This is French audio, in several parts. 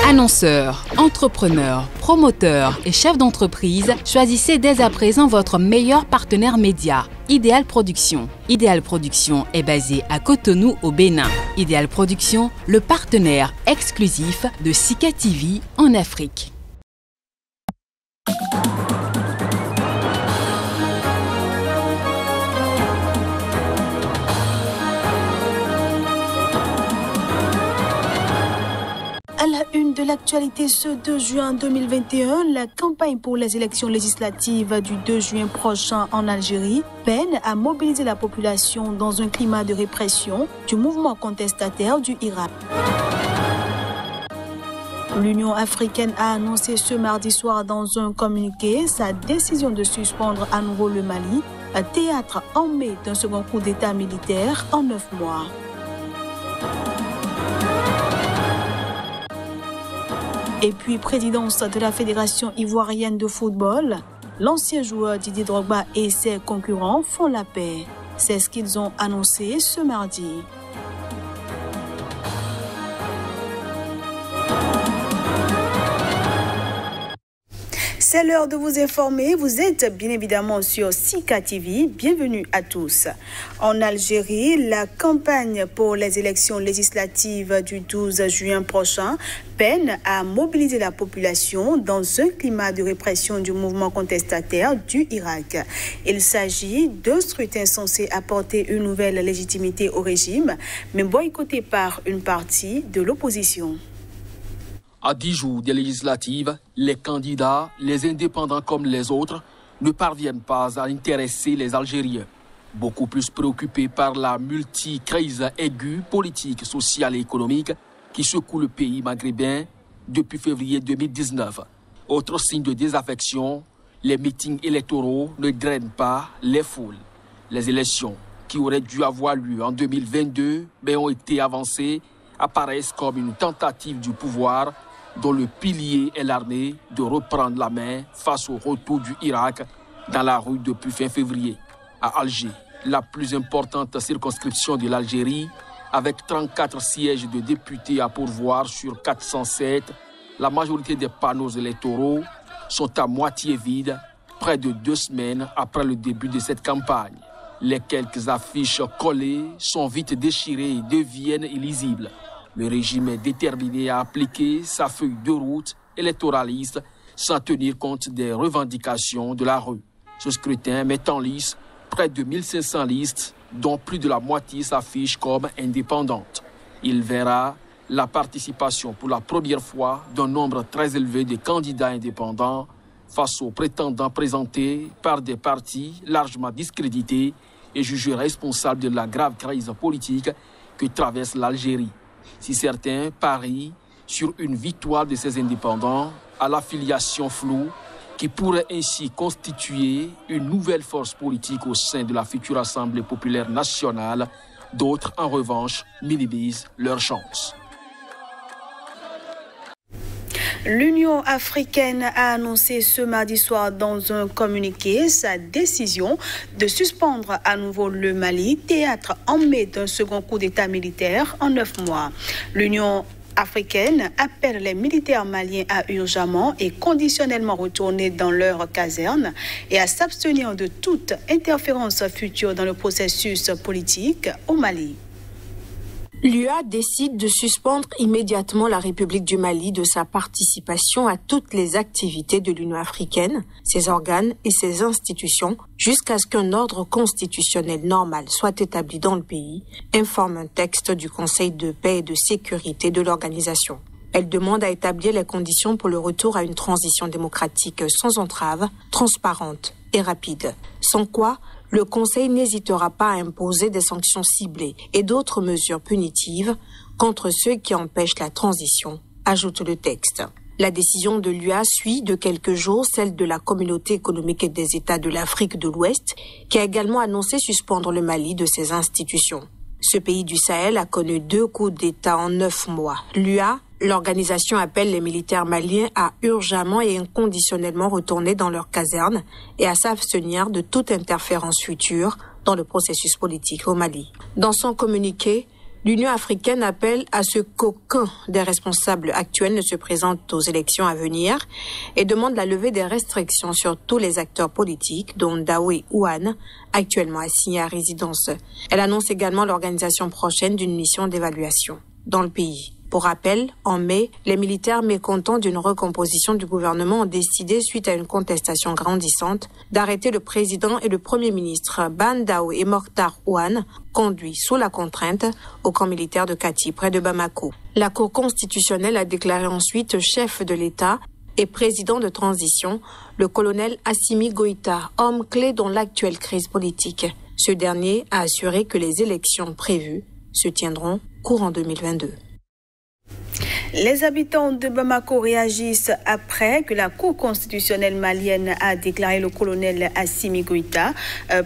Annonceurs, entrepreneurs, promoteurs et chefs d'entreprise, choisissez dès à présent votre meilleur partenaire média, Ideal Production. Ideal Production est basé à Cotonou au Bénin. Ideal Production, le partenaire exclusif de Sika TV en Afrique. À la une de l'actualité ce 2 juin 2021, la campagne pour les élections législatives du 2 juin prochain en Algérie peine à mobiliser la population dans un climat de répression du mouvement contestataire du Irak. L'Union africaine a annoncé ce mardi soir dans un communiqué sa décision de suspendre à nouveau le Mali, théâtre en mai d'un second coup d'État militaire en 9 mois. Et puis, présidence de la Fédération ivoirienne de football, l'ancien joueur Didier Drogba et ses concurrents font la paix. C'est ce qu'ils ont annoncé ce mardi. C'est l'heure de vous informer. Vous êtes bien évidemment sur Sika TV. Bienvenue à tous. En Algérie, la campagne pour les élections législatives du 12 juin prochain peine à mobiliser la population dans un climat de répression du mouvement contestataire du Irak. Il s'agit de scrutins censés apporter une nouvelle légitimité au régime, mais boycottés par une partie de l'opposition. À 10 jours des législatives, les candidats, les indépendants comme les autres, ne parviennent pas à intéresser les Algériens. Beaucoup plus préoccupés par la multi-crise aiguë, politique, sociale et économique qui secoue le pays maghrébin depuis février 2019. Autre signe de désaffection, les meetings électoraux ne drainent pas les foules. Les élections qui auraient dû avoir lieu en 2022 mais ont été avancées apparaissent comme une tentative du pouvoir dont le pilier est l'armée de reprendre la main face au retour du Irak dans la rue depuis fin février. À Alger, la plus importante circonscription de l'Algérie, avec 34 sièges de députés à pourvoir sur 407, la majorité des panneaux électoraux sont à moitié vides, près de 2 semaines après le début de cette campagne. Les quelques affiches collées sont vite déchirées et deviennent illisibles. Le régime est déterminé à appliquer sa feuille de route électoraliste sans tenir compte des revendications de la rue. Ce scrutin met en lice près de 1500 listes, dont plus de la moitié s'affichent comme indépendantes. Il verra la participation pour la première fois d'un nombre très élevé de candidats indépendants face aux prétendants présentés par des partis largement discrédités et jugés responsables de la grave crise politique que traverse l'Algérie. Si certains parient sur une victoire de ces indépendants à l'affiliation floue qui pourrait ainsi constituer une nouvelle force politique au sein de la future Assemblée populaire nationale, d'autres, en revanche, minimisent leurs chances. L'Union africaine a annoncé ce mardi soir dans un communiqué sa décision de suspendre à nouveau le Mali, théâtre en mai d'un second coup d'État militaire en 9 mois. L'Union africaine appelle les militaires maliens à urgemment et conditionnellement retourner dans leurs casernes et à s'abstenir de toute interférence future dans le processus politique au Mali. L'UA décide de suspendre immédiatement la République du Mali de sa participation à toutes les activités de l'Union africaine, ses organes et ses institutions, jusqu'à ce qu'un ordre constitutionnel normal soit établi dans le pays, informe un texte du Conseil de paix et de sécurité de l'organisation. Elle demande à établir les conditions pour le retour à une transition démocratique sans entrave, transparente et rapide, sans quoi le Conseil n'hésitera pas à imposer des sanctions ciblées et d'autres mesures punitives contre ceux qui empêchent la transition, ajoute le texte. La décision de l'UA suit de quelques jours celle de la Communauté économique des États de l'Afrique de l'Ouest, qui a également annoncé suspendre le Mali de ses institutions. Ce pays du Sahel a connu 2 coups d'État en 9 mois. L'UA, l'organisation appelle les militaires maliens à urgemment et inconditionnellement retourner dans leurs casernes et à s'abstenir de toute interférence future dans le processus politique au Mali. Dans son communiqué, L'Union africaine appelle à ce qu'aucun des responsables actuels ne se présente aux élections à venir et demande la levée des restrictions sur tous les acteurs politiques, dont Daoué Ouane, actuellement assigné à résidence. Elle annonce également l'organisation prochaine d'une mission d'évaluation dans le pays. Pour rappel, en mai, les militaires mécontents d'une recomposition du gouvernement ont décidé, suite à une contestation grandissante, d'arrêter le président et le premier ministre Ban Daoué et Mokhtar Ouane, conduits sous la contrainte au camp militaire de Kati, près de Bamako. La Cour constitutionnelle a déclaré ensuite chef de l'État et président de transition le colonel Assimi Goïta, homme clé dans l'actuelle crise politique. Ce dernier a assuré que les élections prévues se tiendront courant 2022. Les habitants de Bamako réagissent après que la Cour constitutionnelle malienne a déclaré le colonel Assimi Goïta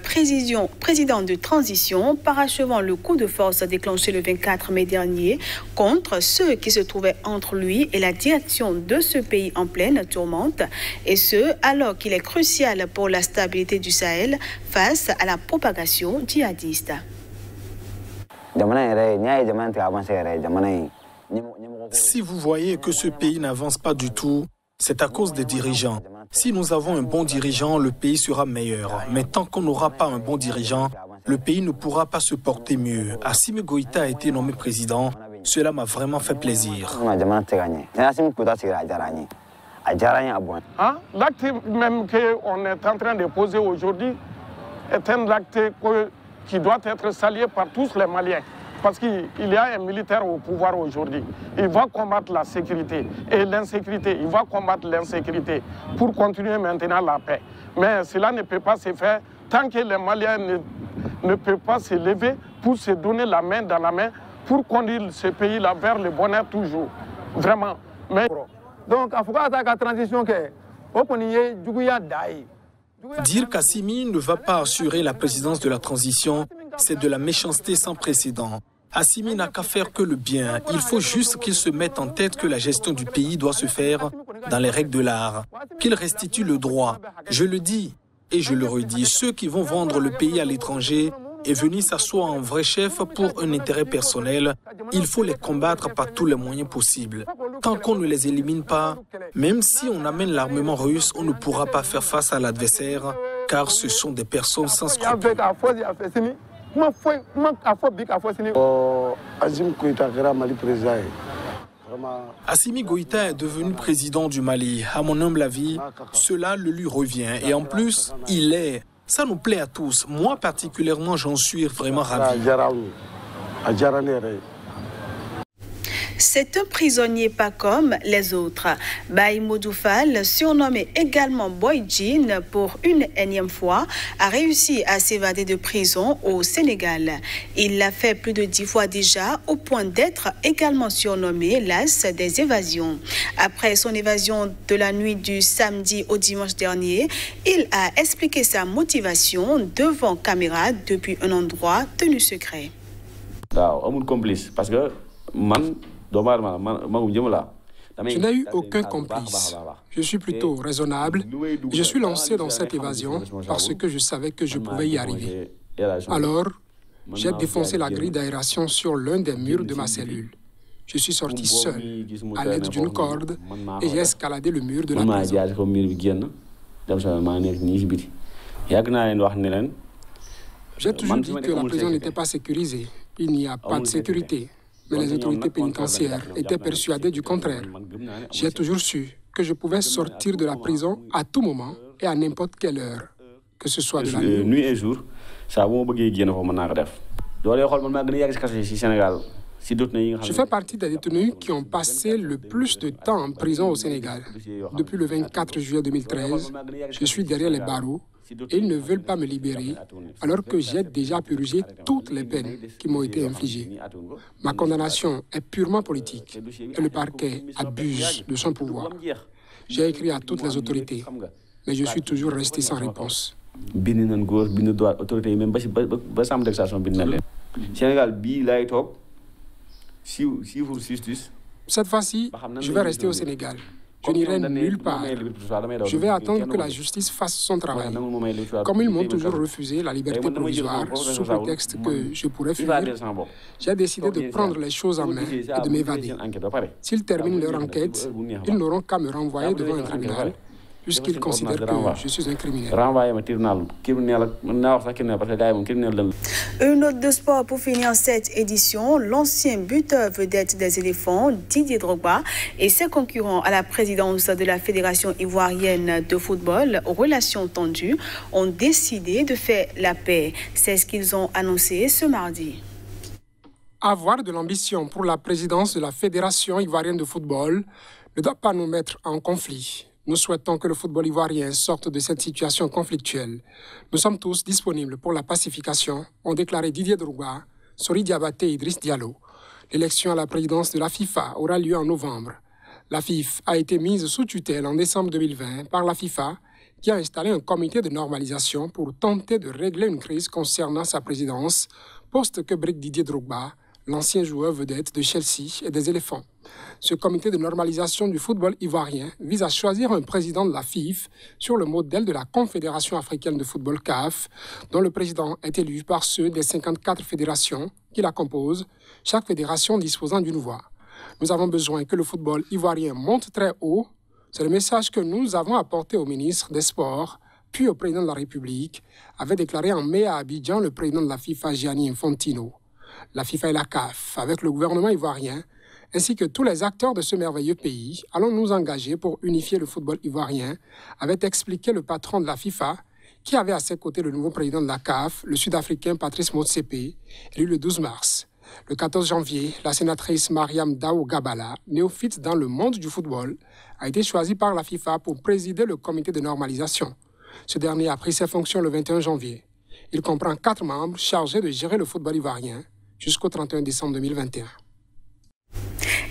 président de transition, parachevant le coup de force déclenché le 24 mai dernier contre ceux qui se trouvaient entre lui et la direction de ce pays en pleine tourmente, et ce, alors qu'il est crucial pour la stabilité du Sahel face à la propagation djihadiste. Si vous voyez que ce pays n'avance pas du tout, c'est à cause des dirigeants. Si nous avons un bon dirigeant, le pays sera meilleur. Mais tant qu'on n'aura pas un bon dirigeant, le pays ne pourra pas se porter mieux. Assimi Goïta a été nommé président. Cela m'a vraiment fait plaisir. L'acte même qu'on est en train de poser aujourd'hui est un acte qui doit être salué par tous les Maliens. Parce qu'il y a un militaire au pouvoir aujourd'hui. Il va combattre la sécurité et l'insécurité. Il va combattre l'insécurité pour continuer maintenant la paix. Mais cela ne peut pas se faire tant que les Maliens ne peuvent pas se lever pour se donner la main dans la main pour conduire ce pays-là vers le bonheur toujours. Vraiment. Mais... Donc, il faut que la transition Dire qu'Assimi ne va pas assurer la présidence de la transition, c'est de la méchanceté sans précédent. Assimi n'a qu'à faire que le bien. Il faut juste qu'il se mette en tête que la gestion du pays doit se faire dans les règles de l'art, qu'il restitue le droit. Je le dis et je le redis, ceux qui vont vendre le pays à l'étranger et venir s'asseoir en vrai chef pour un intérêt personnel, il faut les combattre par tous les moyens possibles. Tant qu'on ne les élimine pas, même si on amène l'armement russe, on ne pourra pas faire face à l'adversaire, car ce sont des personnes sans scrupules. Assimi Goïta est devenu président du Mali. À mon humble avis, cela le lui revient. Et en plus, il est. Ça nous plaît à tous. Moi particulièrement, j'en suis vraiment ravi. C'est un prisonnier pas comme les autres. Baye Modou Fall, surnommé également Boy Jean pour une énième fois, a réussi à s'évader de prison au Sénégal. Il l'a fait plus de 10 fois déjà, au point d'être également surnommé l'as des évasions. Après son évasion de la nuit du samedi au dimanche dernier, il a expliqué sa motivation devant caméra depuis un endroit tenu secret. Complice parce que je n'ai eu aucun complice. Je suis plutôt raisonnable. Je suis lancé dans cette évasion parce que je savais que je pouvais y arriver. Alors, j'ai défoncé la grille d'aération sur l'un des murs de ma cellule. Je suis sorti seul, à l'aide d'une corde, et j'ai escaladé le mur de la prison. J'ai toujours dit que la prison n'était pas sécurisée. Il n'y a pas de sécurité. Mais les autorités pénitentiaires étaient persuadées du contraire. J'ai toujours su que je pouvais sortir de la prison à tout moment et à n'importe quelle heure, que ce soit de la nuit et jour. Je fais partie des détenus qui ont passé le plus de temps en prison au Sénégal. Depuis le 24 juillet 2013, je suis derrière les barreaux et ils ne veulent pas me libérer alors que j'ai déjà purgé toutes les peines qui m'ont été infligées. Ma condamnation est purement politique et le parquet abuse de son pouvoir. J'ai écrit à toutes les autorités, mais je suis toujours resté sans réponse. Cette fois-ci, je vais rester au Sénégal. Je n'irai nulle part. Je vais attendre que la justice fasse son travail. Comme ils m'ont toujours refusé la liberté provisoire sous prétexte que je pourrais fuir, j'ai décidé de prendre les choses en main et de m'évader. S'ils terminent leur enquête, ils n'auront qu'à me renvoyer devant un tribunal, puisqu'ils considèrent que je suis un criminel. Une note de sport pour finir cette édition. L'ancien buteur vedette des éléphants, Didier Drogba, et ses concurrents à la présidence de la Fédération ivoirienne de football, aux relations tendues, ont décidé de faire la paix. C'est ce qu'ils ont annoncé ce mardi. Avoir de l'ambition pour la présidence de la Fédération ivoirienne de football ne doit pas nous mettre en conflit. Nous souhaitons que le football ivoirien sorte de cette situation conflictuelle. Nous sommes tous disponibles pour la pacification, ont déclaré Didier Drogba, Sori Diabaté et Idriss Diallo. L'élection à la présidence de la FIFA aura lieu en novembre. La FIF a été mise sous tutelle en décembre 2020 par la FIFA, qui a installé un comité de normalisation pour tenter de régler une crise concernant sa présidence, poste que brigue Didier Drogba, l'ancien joueur vedette de Chelsea et des éléphants. Ce comité de normalisation du football ivoirien vise à choisir un président de la FIF sur le modèle de la Confédération africaine de football CAF, dont le président est élu par ceux des 54 fédérations qui la composent, chaque fédération disposant d'une voix. Nous avons besoin que le football ivoirien monte très haut. C'est le message que nous avons apporté au ministre des Sports, puis au président de la République, avait déclaré en mai à Abidjan le président de la FIFA, Gianni Infantino. La FIFA et la CAF, avec le gouvernement ivoirien, ainsi que tous les acteurs de ce merveilleux pays, allons nous engager pour unifier le football ivoirien, avait expliqué le patron de la FIFA, qui avait à ses côtés le nouveau président de la CAF, le Sud-Africain Patrice Motsepe, élu le 12 mars. Le 14 janvier, la sénatrice Mariam Dao Gabala, néophyte dans le monde du football, a été choisie par la FIFA pour présider le comité de normalisation. Ce dernier a pris ses fonctions le 21 janvier. Il comprend 4 membres chargés de gérer le football ivoirien jusqu'au 31 décembre 2021.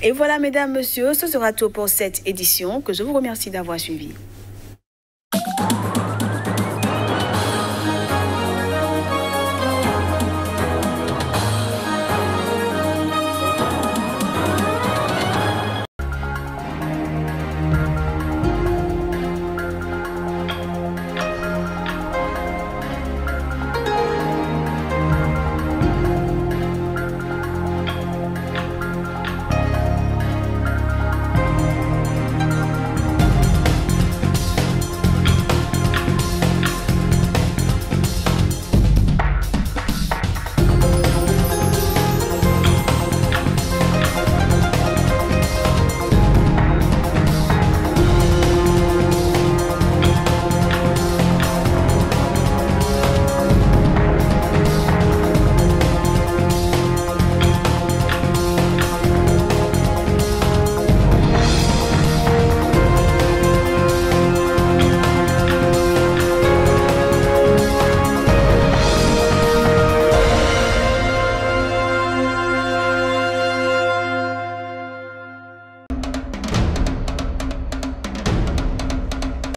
Et voilà, mesdames, messieurs, ce sera tout pour cette édition que je vous remercie d'avoir suivi.